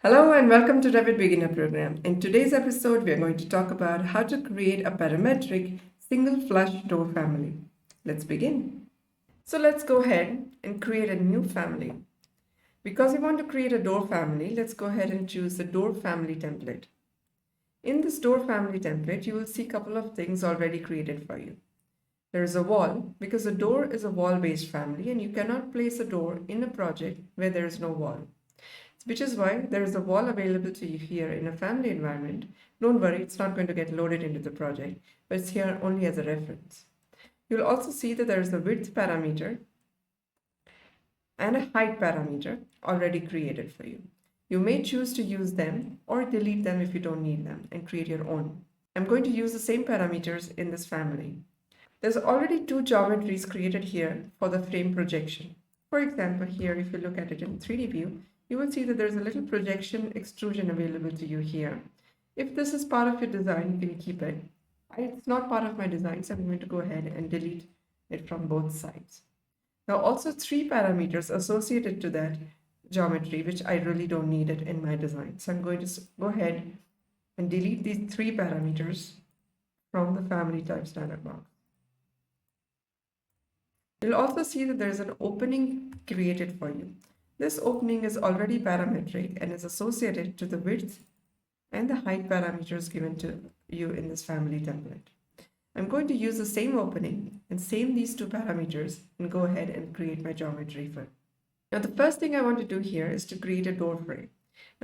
Hello and welcome to REVIT Beginner Program. In today's episode, we are going to talk about how to create a parametric single flush door family. Let's begin. So let's go ahead and create a new family. Because we want to create a door family, let's go ahead and choose the door family template. In this door family template, you will see a couple of things already created for you. There is a wall because a door is a wall-based family and you cannot place a door in a project where there is no wall. Which is why there is a wall available to you here in a family environment. Don't worry, it's not going to get loaded into the project, but it's here only as a reference. You'll also see that there is a width parameter and a height parameter already created for you. You may choose to use them or delete them if you don't need them and create your own. I'm going to use the same parameters in this family. There's already two geometries created here for the frame projection. For example, here, if you look at it in 3D view, you will see that there's a little projection extrusion available to you here. If this is part of your design, you can keep it. It's not part of my design, so I'm going to go ahead and delete it from both sides. Now also three parameters associated to that geometry, which I really don't need it in my design. So I'm going to go ahead and delete these three parameters from the family types dialog box. You'll also see that there's an opening created for you. This opening is already parametric and is associated to the width and the height parameters given to you in this family template. I'm going to use the same opening and same these two parameters and go ahead and create my geometry for it. Now the first thing I want to do here is to create a door frame.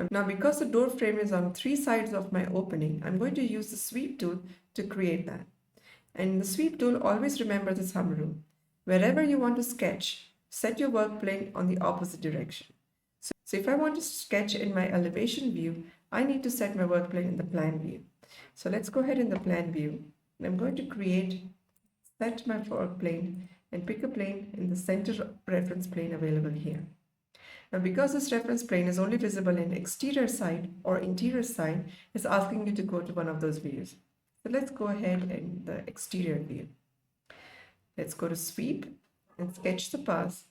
Now because the door frame is on three sides of my opening, I'm going to use the sweep tool to create that. And the sweep tool, always remember the thumb rule. Wherever you want to sketch, set your work plane on the opposite direction. So if I want to sketch in my elevation view, I need to set my work plane in the plan view. So let's go ahead in the plan view. And I'm going to set my work plane and pick a plane in the center reference plane available here. Now because this reference plane is only visible in exterior side or interior side, it's asking you to go to one of those views. So let's go ahead in the exterior view. Let's go to sweep and sketch the path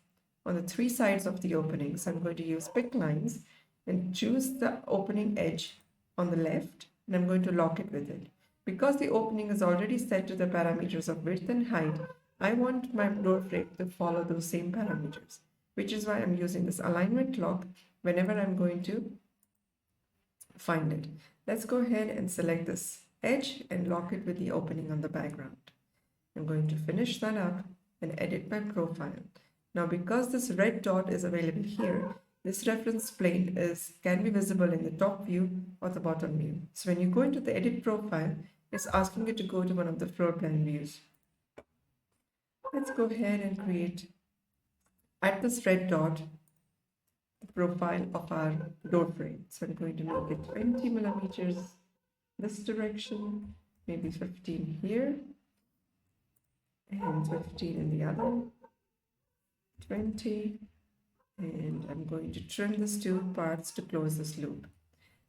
on the three sides of the opening. So I'm going to use pick lines and choose the opening edge on the left, and I'm going to lock it with it. Because the opening is already set to the parameters of width and height, I want my door frame to follow those same parameters, which is why I'm using this alignment lock whenever I'm going to find it. Let's go ahead and select this edge and lock it with the opening on the background. I'm going to finish that up and edit my profile. Now because this red dot is available here, this reference plane can be visible in the top view or the bottom view. So when you go into the edit profile, it's asking you to go to one of the floor plan views. Let's go ahead and create at this red dot the profile of our door frame. So I'm going to make it 20 millimeters this direction, maybe 15 here, and 15 in the other, 20, and I'm going to trim these two parts to close this loop.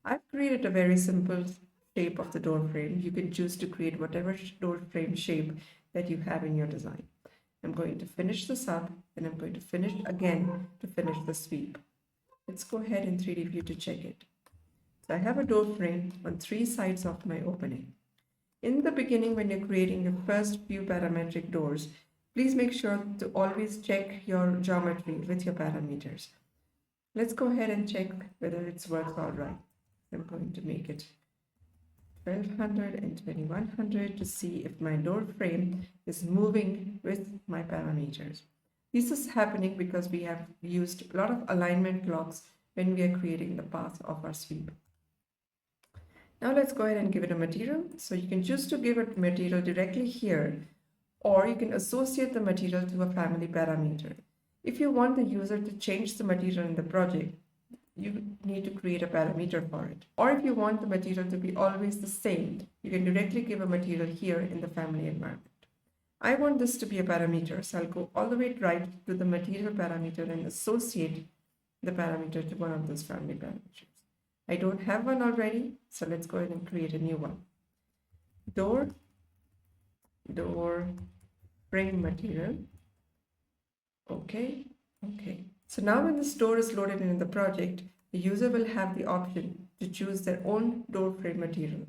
I've created a very simple shape of the door frame. You can choose to create whatever door frame shape that you have in your design. I'm going to finish this up and I'm going to finish again to finish the sweep. Let's go ahead in 3D view to check it. So I have a door frame on three sides of my opening. In the beginning, when you're creating your first few parametric doors, please make sure to always check your geometry with your parameters. Let's go ahead and check whether it works all right. I'm going to make it 1200 and 2100 to see if my door frame is moving with my parameters. This is happening because we have used a lot of alignment locks when we are creating the path of our sweep. Now let's go ahead and give it a material. So you can choose to give it material directly here, or you can associate the material to a family parameter. If you want the user to change the material in the project, you need to create a parameter for it. Or if you want the material to be always the same, you can directly give a material here in the family environment. I want this to be a parameter, so I'll go all the way right to the material parameter and associate the parameter to one of those family parameters. I don't have one already, so let's go ahead and create a new one. Door frame material. Okay. So now when this door is loaded in the project, the user will have the option to choose their own door frame material.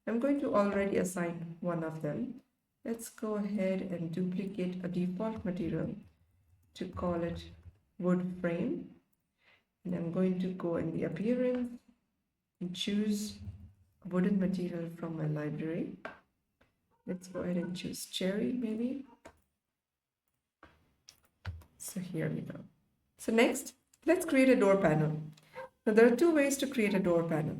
I'm going to already assign one of them. Let's go ahead and duplicate a default material to call it wood frame. And I'm going to go in the appearance and choose a wooden material from my library. Let's go ahead and choose cherry maybe. So here we go. So next, let's create a door panel. Now there are two ways to create a door panel.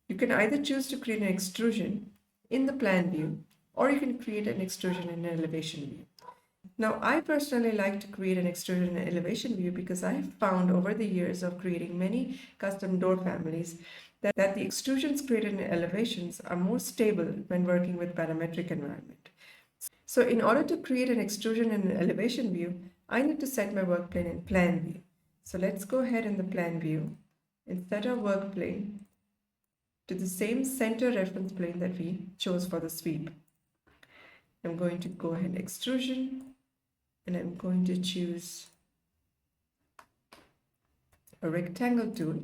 You can either choose to create an extrusion in the plan view, or you can create an extrusion in an elevation view. Now, I personally like to create an extrusion and elevation view because I have found over the years of creating many custom door families that the extrusions created in elevations are more stable when working with parametric environment. So in order to create an extrusion and an elevation view, I need to set my work plane in plan view. So let's go ahead in the plan view and set our work plane to the same center reference plane that we chose for the sweep. I'm going to go ahead and extrusion, and I'm going to choose a rectangle tool.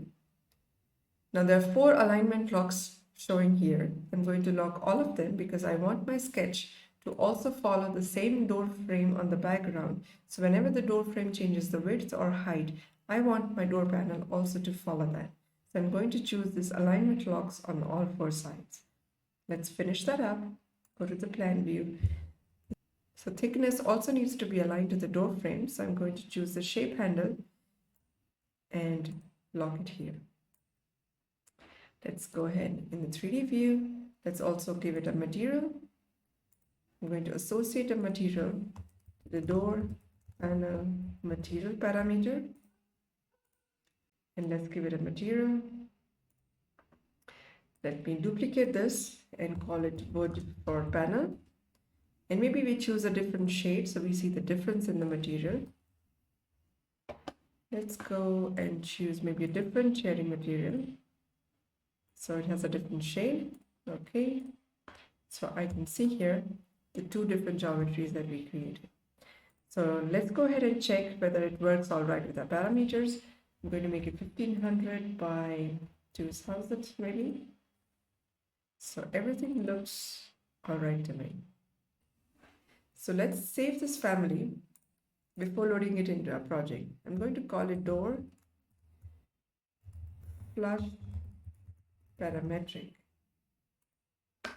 Now there are 4 alignment locks showing here. I'm going to lock all of them because I want my sketch to also follow the same door frame on the background. So whenever the door frame changes the width or height, I want my door panel also to follow that. So I'm going to choose this alignment locks on all 4 sides. Let's finish that up. Go to the plan view. So thickness also needs to be aligned to the door frame. So I'm going to choose the shape handle and lock it here. Let's go ahead in the 3D view. Let's also give it a material. I'm going to associate a material to the door panel material parameter. And let's give it a material. Let me duplicate this and call it wood for panel. And maybe we choose a different shade so we see the difference in the material. Let's go and choose maybe a different shading material. So it has a different shade. Okay. So I can see here the 2 different geometries that we created. So let's go ahead and check whether it works all right with our parameters. I'm going to make it 1500 by 2000 maybe. So everything looks all right to me. So let's save this family before loading it into our project. I'm going to call it door flush parametric.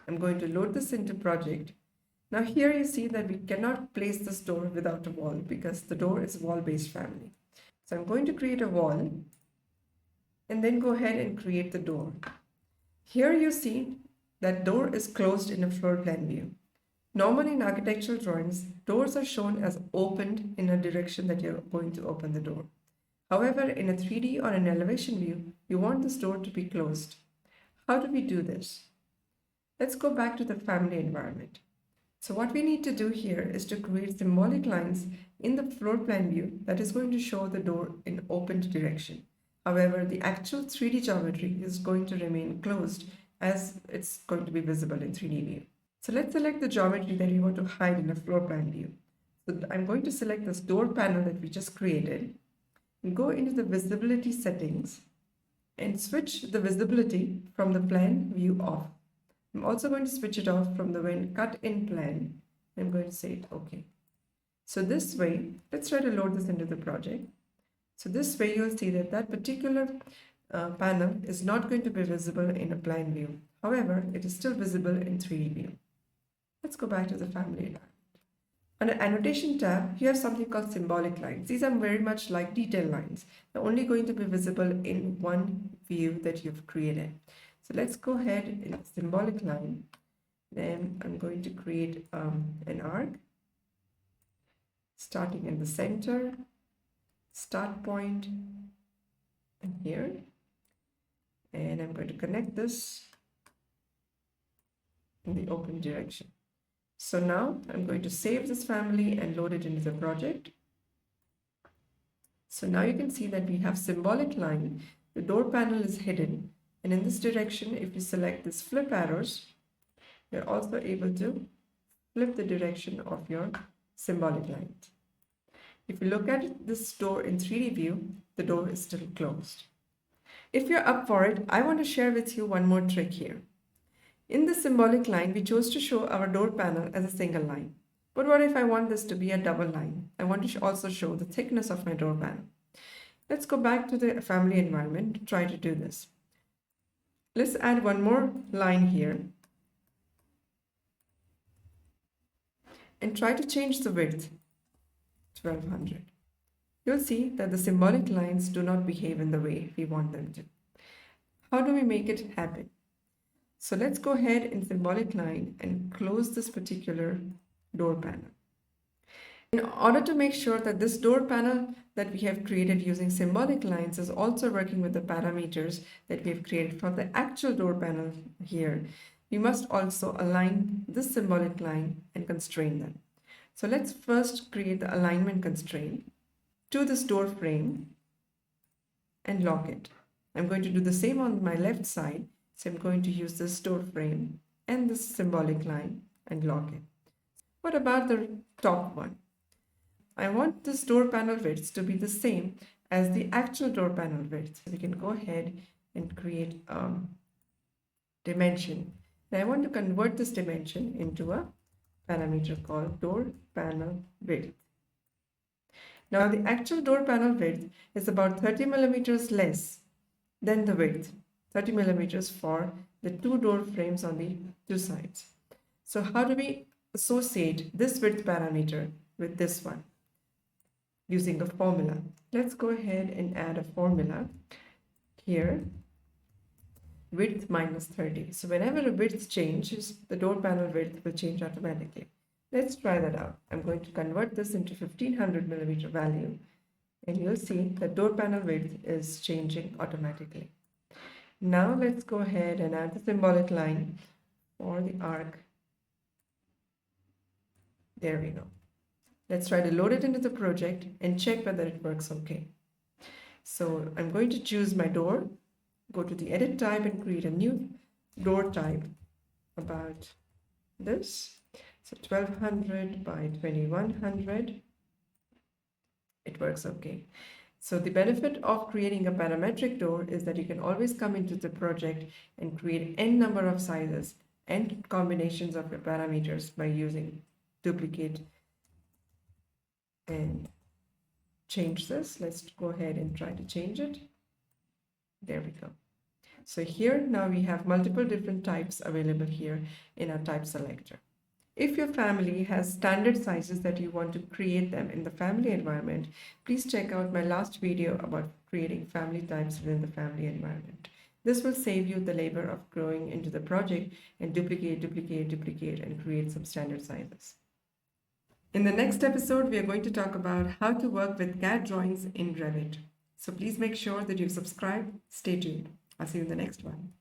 I'm going to load this into project. Now here you see that we cannot place this door without a wall because the door is a wall-based family. So I'm going to create a wall and then go ahead and create the door. Here you see that door is closed in a floor plan view. Normally in architectural drawings, doors are shown as opened in a direction that you're going to open the door. However, in a 3D or an elevation view, you want this door to be closed. How do we do this? Let's go back to the family environment. So what we need to do here is to create symbolic lines in the floor plan view that is going to show the door in opened direction. However, the actual 3D geometry is going to remain closed as it's going to be visible in 3D view. So let's select the geometry that we want to hide in a floor plan view. So I'm going to select this door panel that we just created and go into the visibility settings and switch the visibility from the plan view off. I'm also going to switch it off from the when cut in plan. I'm going to say OK. So this way, let's try to load this into the project. So this way you'll see that that particular panel is not going to be visible in a plan view. However, it is still visible in 3D view. Let's go back to the family environment. Under annotation tab, you have something called symbolic lines. These are very much like detail lines. They're only going to be visible in one view that you've created. So let's go ahead in the symbolic line. Then I'm going to create an arc starting in the center, start point, and here. And I'm going to connect this in the open direction. So now I'm going to save this family and load it into the project. So now you can see that we have symbolic line. The door panel is hidden. And in this direction, if you select this flip arrows, you're also able to flip the direction of your symbolic lines. If you look at this door in 3D view, the door is still closed. If you're up for it, I want to share with you one more trick here. In the symbolic line, we chose to show our door panel as a single line. But what if I want this to be a double line? I want to also show the thickness of my door panel. Let's go back to the family environment, try to do this. Let's add one more line here and try to change the width, 1200. You'll see that the symbolic lines do not behave in the way we want them to. How do we make it happen? So let's go ahead in symbolic line and close this particular door panel. In order to make sure that this door panel that we have created using symbolic lines is also working with the parameters that we have created for the actual door panel here, we must also align this symbolic line and constrain them. So let's first create the alignment constraint to this door frame and lock it. I'm going to do the same on my left side. So I'm going to use this door frame and this symbolic line and lock it. What about the top one? I want this door panel width to be the same as the actual door panel width. So we can go ahead and create a dimension. And I want to convert this dimension into a parameter called door panel width. Now the actual door panel width is about 30 millimeters less than the width, 30 millimeters for the two door frames on the two sides. So how do we associate this width parameter with this one? Using a formula. Let's go ahead and add a formula here, width minus 30. So whenever a width changes, the door panel width will change automatically. Let's try that out. I'm going to convert this into 1500 millimeter value, and you'll see the door panel width is changing automatically. Now let's go ahead and add the symbolic line for the arc. There we go. Let's try to load it into the project and check whether it works okay. So I'm going to choose my door, go to the edit type and create a new door type about this. So 1200 by 2100. It works okay. So the benefit of creating a parametric door is that you can always come into the project and create n number of sizes and combinations of your parameters by using duplicate and change this. Let's go ahead and try to change it. There we go. So here now we have multiple different types available here in our type selector. If your family has standard sizes that you want to create them in the family environment, please check out my last video about creating family types within the family environment. This will save you the labor of going into the project and duplicate and create some standard sizes. In the next episode, we are going to talk about how to work with CAD drawings in Revit. So please make sure that you subscribe. Stay tuned. I'll see you in the next one.